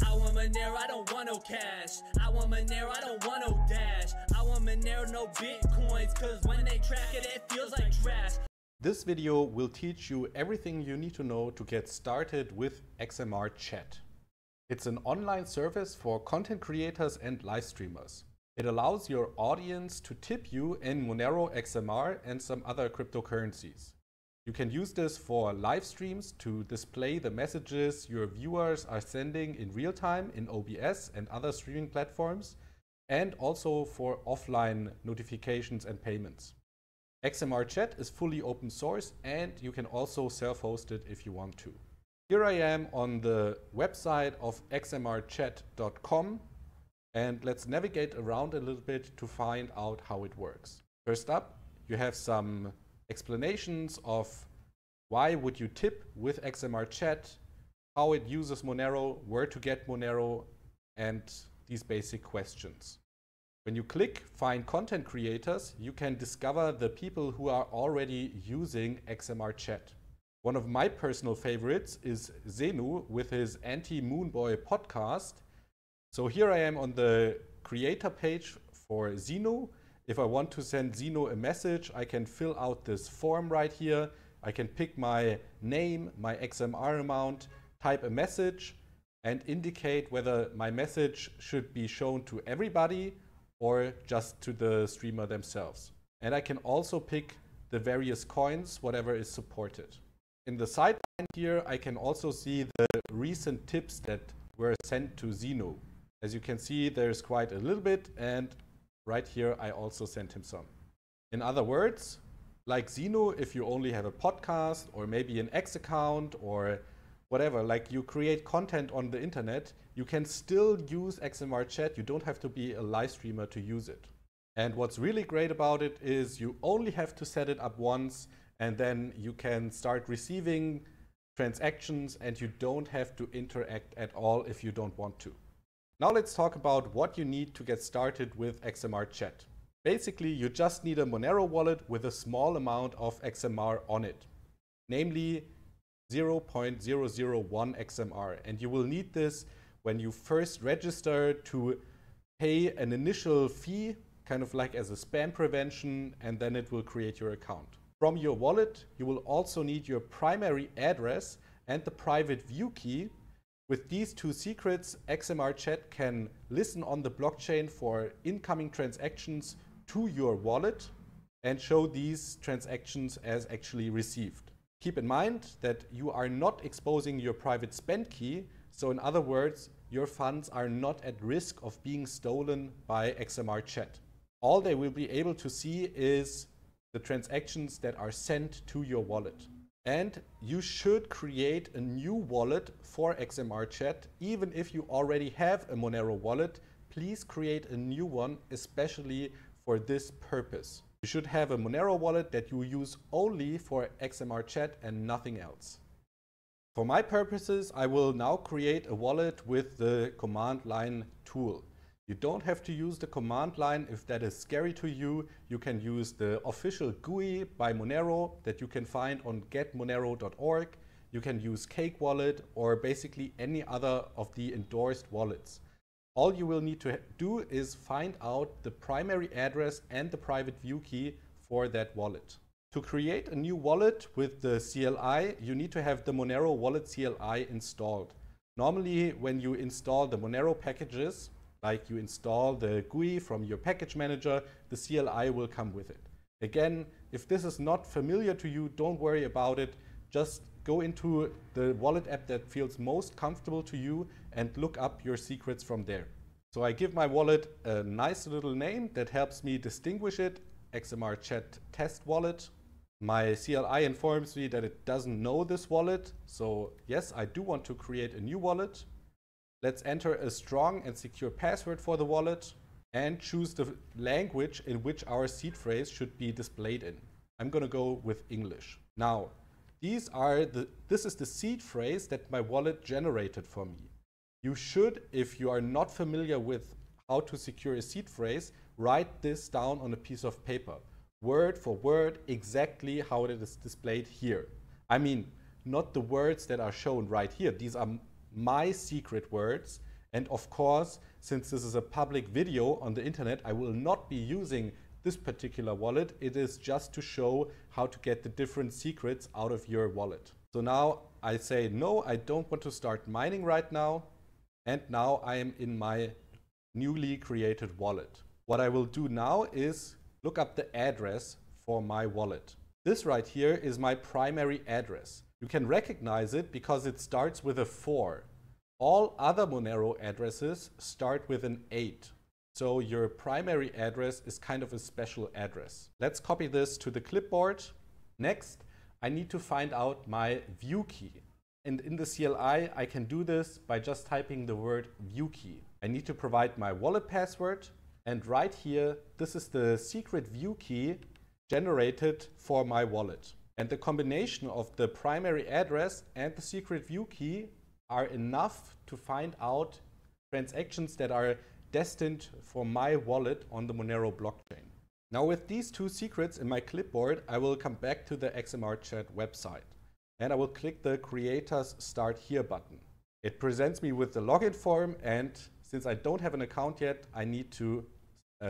I want Monero, I don't want no cash. I want Monero, I don't want no dash. I want Monero, no bitcoins, cause when they track it, it feels like trash. This video will teach you everything you need to know to get started with XMRChat. It's an online service for content creators and live streamers. It allows your audience to tip you in Monero, XMR and some other cryptocurrencies. You can use this for live streams to display the messages your viewers are sending in real time in OBS and other streaming platforms, and also for offline notifications and payments. XMRChat is fully open source and you can also self-host it if you want to. Here I am on the website of XMRChat.com and let's navigate around a little bit to find out how it works. First up, you have some explanations of why would you tip with XMRChat, how it uses Monero, where to get Monero, and these basic questions. When you click Find Content Creators, you can discover the people who are already using XMRChat. One of my personal favorites is Zenu with his Anti-Moonboy podcast. So here I am on the creator page for Zenu. If I want to send Zeno a message, I can fill out this form right here. I can pick my name, my XMR amount, type a message, and indicate whether my message should be shown to everybody or just to the streamer themselves. And I can also pick the various coins, whatever is supported. In the sideline here, I can also see the recent tips that were sent to Zeno. As you can see, there's quite a little bit, and right here, I also sent him some. In other words, like Zeno, if you only have a podcast or maybe an X account or whatever, like you create content on the internet, you can still use XMRChat. You don't have to be a live streamer to use it. And what's really great about it is you only have to set it up once and then you can start receiving transactions and you don't have to interact at all if you don't want to. Now let's talk about what you need to get started with XMRChat. Basically, you just need a Monero wallet with a small amount of XMR on it, namely 0.001 XMR. And you will need this when you first register to pay an initial fee, kind of like as a spam prevention, and then it will create your account. From your wallet, you will also need your primary address and the private view key. With these two secrets, XMRChat can listen on the blockchain for incoming transactions to your wallet and show these transactions as actually received. Keep in mind that you are not exposing your private spend key, so in other words, your funds are not at risk of being stolen by XMRChat. All they will be able to see is the transactions that are sent to your wallet. And you should create a new wallet for XMRChat. Even if you already have a Monero wallet, please create a new one, especially for this purpose. You should have a Monero wallet that you use only for XMRChat and nothing else. For my purposes, I will now create a wallet with the command line tool. You don't have to use the command line if that is scary to you. You can use the official GUI by Monero that you can find on getmonero.org. You can use Cake Wallet or basically any other of the endorsed wallets. All you will need to do is find out the primary address and the private view key for that wallet. To create a new wallet with the CLI, you need to have the Monero Wallet CLI installed. Normally, when you install the Monero packages, like you install the GUI from your package manager, the CLI will come with it. Again, if this is not familiar to you, don't worry about it. Just go into the wallet app that feels most comfortable to you and look up your secrets from there. So I give my wallet a nice little name that helps me distinguish it, XMRChat test wallet. My CLI informs me that it doesn't know this wallet. So yes, I do want to create a new wallet. Let's enter a strong and secure password for the wallet and choose the language in which our seed phrase should be displayed in. I'm going to go with English. Now, this is the seed phrase that my wallet generated for me. You should, if you are not familiar with how to secure a seed phrase, write this down on a piece of paper, word for word, exactly how it is displayed here. I mean, not the words that are shown right here. These are my secret words. And of course, since this is a public video on the internet, I will not be using this particular wallet. It is just to show how to get the different secrets out of your wallet. So now I say, no, I don't want to start mining right now. And now I am in my newly created wallet. What I will do now is look up the address for my wallet. This right here is my primary address. You can recognize it because it starts with a 4. All other Monero addresses start with an 8. So your primary address is kind of a special address. Let's copy this to the clipboard. Next, I need to find out my view key. And in the CLI, I can do this by just typing the word view key. I need to provide my wallet password. And right here, this is the secret view key generated for my wallet. And the combination of the primary address and the secret view key are enough to find out transactions that are destined for my wallet on the Monero blockchain. Now with these two secrets in my clipboard, I will come back to the XMRChat website and I will click the Creators Start Here button. It presents me with the login form, and since I don't have an account yet, I need to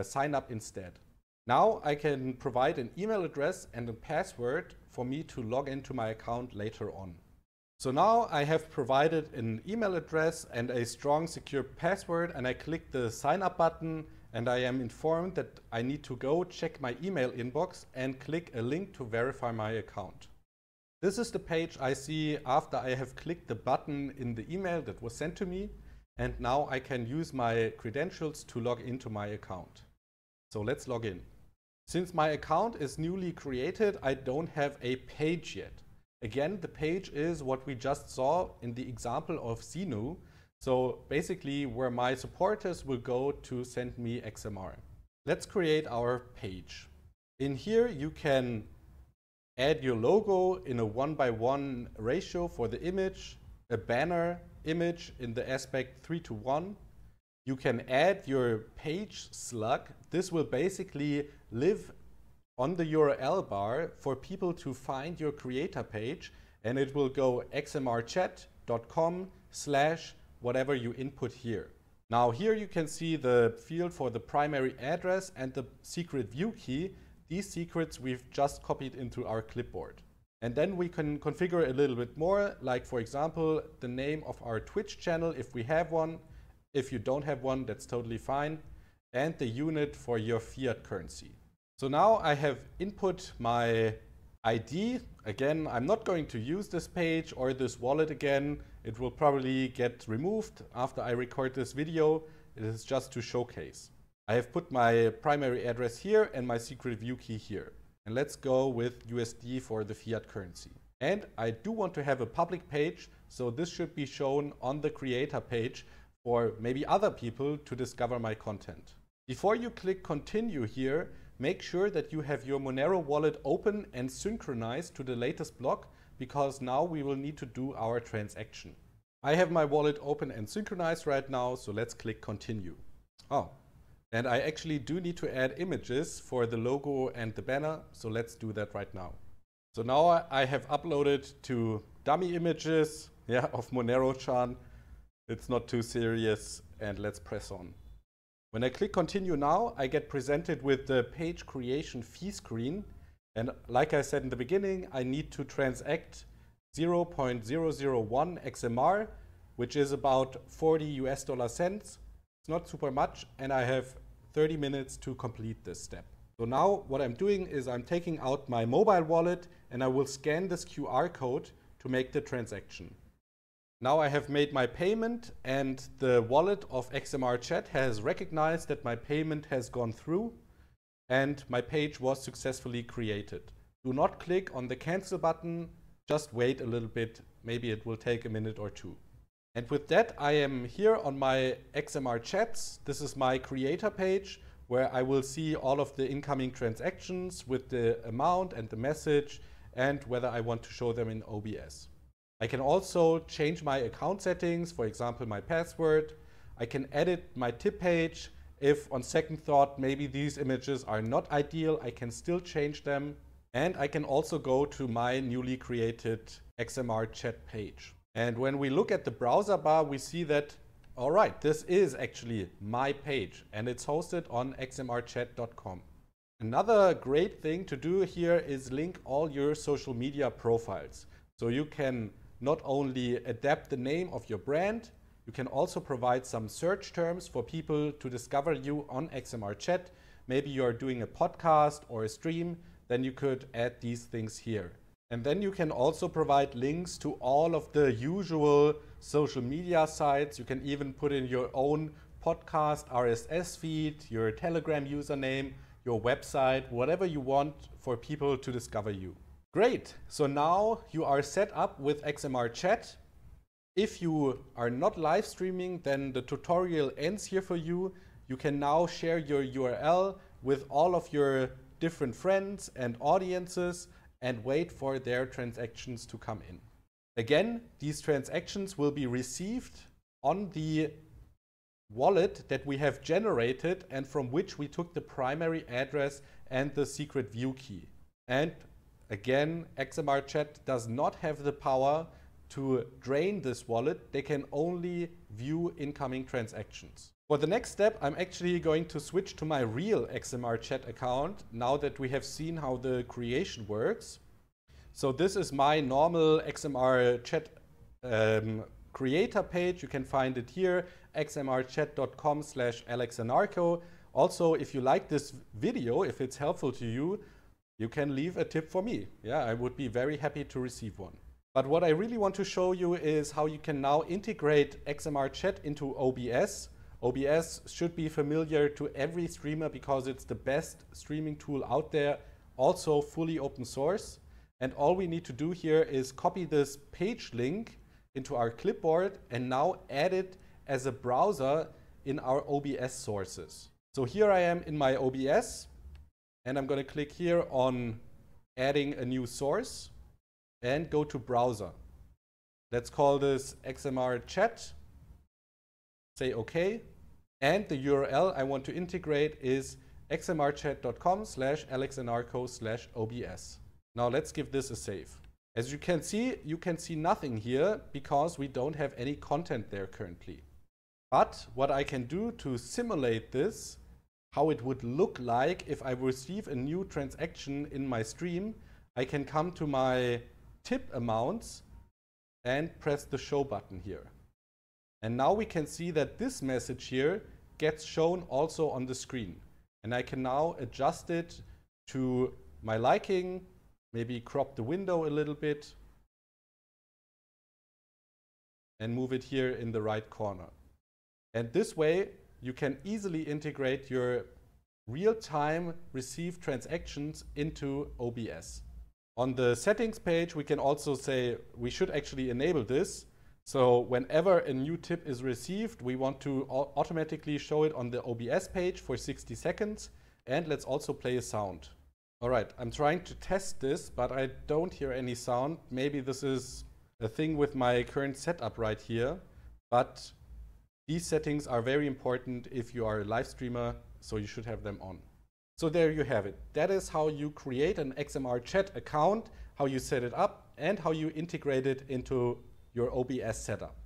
sign up instead. Now I can provide an email address and a password for me to log into my account later on. So now I have provided an email address and a strong secure password, and I click the sign up button, and I am informed that I need to go check my email inbox and click a link to verify my account. This is the page I see after I have clicked the button in the email that was sent to me, and now I can use my credentials to log into my account. So let's log in. Since my account is newly created, I don't have a page yet. Again, the page is what we just saw in the example of Xenu. So basically where my supporters will go to send me XMR. Let's create our page. In here you can add your logo in a 1:1 ratio for the image, a banner image in the aspect 3:1. You can add your page slug. This will basically live on the URL bar for people to find your creator page, and it will go xmrchat.com/whatever you input here. Now here you can see the field for the primary address and the secret view key. These secrets we've just copied into our clipboard. And then we can configure a little bit more, like for example, the name of our Twitch channel if we have one. If you don't have one, that's totally fine. And the unit for your fiat currency. So now I have input my ID. Again, I'm not going to use this page or this wallet again. It will probably get removed after I record this video. It is just to showcase. I have put my primary address here and my secret view key here. And let's go with USD for the fiat currency. And I do want to have a public page, so this should be shown on the creator page for maybe other people to discover my content. Before you click continue here, make sure that you have your Monero wallet open and synchronized to the latest block, because now we will need to do our transaction. I have my wallet open and synchronized right now, so let's click continue. Oh, and I actually do need to add images for the logo and the banner, so let's do that right now. So now I have uploaded 2 dummy images of Monero-chan. It's not too serious, and let's press on. When I click continue now, I get presented with the page creation fee screen. And like I said in the beginning, I need to transact 0.001 XMR, which is about 40 US dollar cents. It's not super much, and I have 30 minutes to complete this step. So now what I'm doing is I'm taking out my mobile wallet, and I will scan this QR code to make the transaction. Now I have made my payment, and the wallet of XMRChat has recognized that my payment has gone through and my page was successfully created. Do not click on the cancel button, just wait a little bit, maybe it will take a minute or two. And with that, I am here on my XMRChats. This is my creator page where I will see all of the incoming transactions with the amount and the message and whether I want to show them in OBS. I can also change my account settings, for example, my password. I can edit my tip page. If on second thought, maybe these images are not ideal, I can still change them. And I can also go to my newly created XMRChat page. And when we look at the browser bar, we see that, all right, this is actually my page and it's hosted on xmrchat.com. Another great thing to do here is link all your social media profiles. So you can not only adapt the name of your brand, you can also provide some search terms for people to discover you on XMRChat. Maybe you're doing a podcast or a stream, then you could add these things here. And then you can also provide links to all of the usual social media sites. You can even put in your own podcast RSS feed, your Telegram username, your website, whatever you want for people to discover you. Great, so now you are set up with XMRChat. If you are not live streaming, then the tutorial ends here for you. You can now share your URL with all of your different friends and audiences and wait for their transactions to come in. Again, these transactions will be received on the wallet that we have generated and from which we took the primary address and the secret view key. And again, XMRChat does not have the power to drain this wallet. They can only view incoming transactions. For the next step, I'm actually going to switch to my real XMRChat account now that we have seen how the creation works. So this is my normal XMRChat creator page. You can find it here, xmrchat.com/alexanarco. Also, if you like this video, if it's helpful to you, you can leave a tip for me. Yeah, I would be very happy to receive one. But what I really want to show you is how you can now integrate XMRChat into OBS. OBS should be familiar to every streamer because it's the best streaming tool out there, also fully open source. And all we need to do here is copy this page link into our clipboard and now add it as a browser in our OBS sources. So here I am in my OBS and I'm going to click here on adding a new source and go to browser. Let's call this XMRChat. Say OK. And the URL I want to integrate is xmrchat.com/alexanarco/obs. Now let's give this a save. As you can see nothing here because we don't have any content there currently. But what I can do to simulate this, how it would look like if I receive a new transaction in my stream, I can come to my tip amounts and press the show button here. And now we can see that this message here gets shown also on the screen. And I can now adjust it to my liking, maybe crop the window a little bit and move it here in the right corner. And this way you can easily integrate your real-time received transactions into OBS. On the settings page, we can also say we should actually enable this. So whenever a new tip is received, we want to automatically show it on the OBS page for 60 seconds. And let's also play a sound. All right, I'm trying to test this, but I don't hear any sound. Maybe this is a thing with my current setup right here. But these settings are very important if you are a live streamer, so you should have them on. So there you have it. That is how you create an XMRChat account, how you set it up, and how you integrate it into your OBS setup.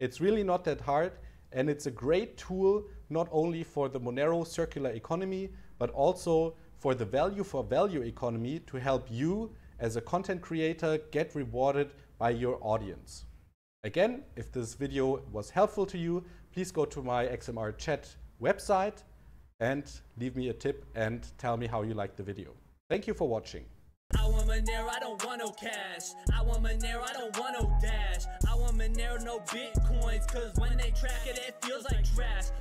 It's really not that hard, and it's a great tool not only for the Monero circular economy, but also for the value for value economy to help you as a content creator get rewarded by your audience. Again, if this video was helpful to you, please go to my XMRChat website and leave me a tip and tell me how you liked the video. Thank you for watching. I want Monero, I don't want no cash. I want Monero, I don't want no dash. I want Monero, no bitcoins, cause when they track it, it feels like trash.